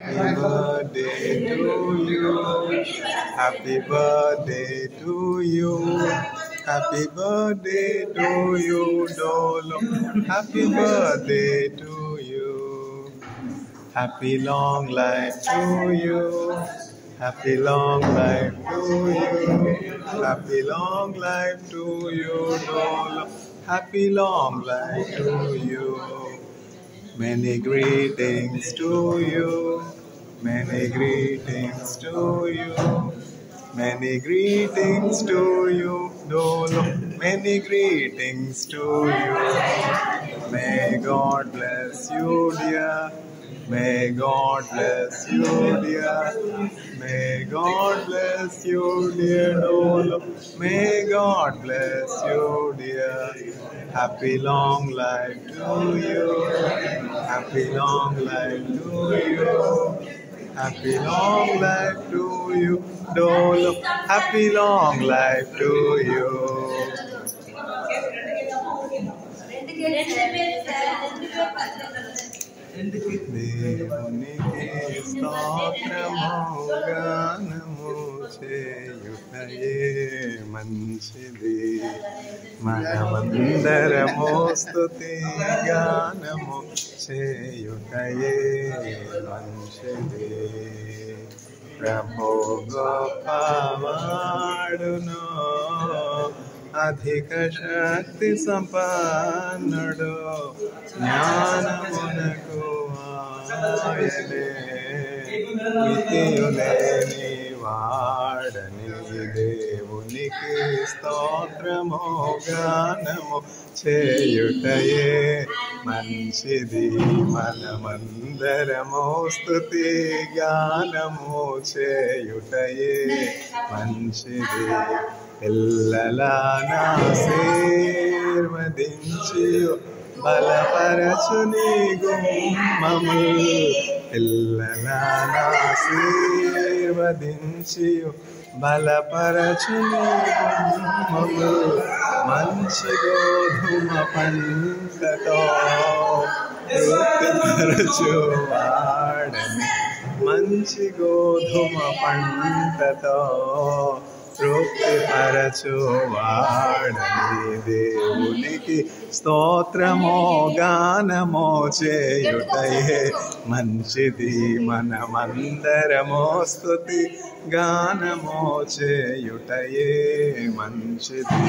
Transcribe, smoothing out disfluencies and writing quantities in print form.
Happy birthday to you. Happy birthday to you. Happy birthday to you, Dolo. Happy birthday to you. Happy long life to you. Happy long life to you. Happy long life to you, Dolo. Happy long life to you. Many greetings to you. Many greetings to you. Many greetings to you, Dolo. Many greetings to you. May God bless you, dear. May God bless you, dear. May God bless you, dear Dolo. May God bless you, dear. Happy long life to you. Happy long life to you. Happy long life to you, Dolo. Happy long life to you. దేవునికి స్తోత్రము గానము చేయుటయే మంచిది. మనమందరము స్తుతి గానము చేయుటయే మంచిది. ప్రభు గొప్పవాడును, అధిక శక్తి సంపన్నుడు, జ్ఞానమునకు ఆయనే మితియులేని వాడని. దేవునికి స్తోత్రము గానము చేయుటయే మంచిది. మనమందరము స్తుతి గానము చేయుటయే మంచిది. పిల్లలనాశీర్వదించి బలపరచుని గుమ్మము. పిల్లలనాశీర్వదించి బలపరచుని గుమ్మము. మంచి గోధుమ పంటతో తృప్తిపరచు వాడని. మంచి గోధుమ పంటతో తృప్తిపరచు వాడని. దేవునికి స్తోత్రమో గానమో చేయుటయే మంచిది. మనమందరమో స్తుతి గానమో చేయుటయే మంచిది.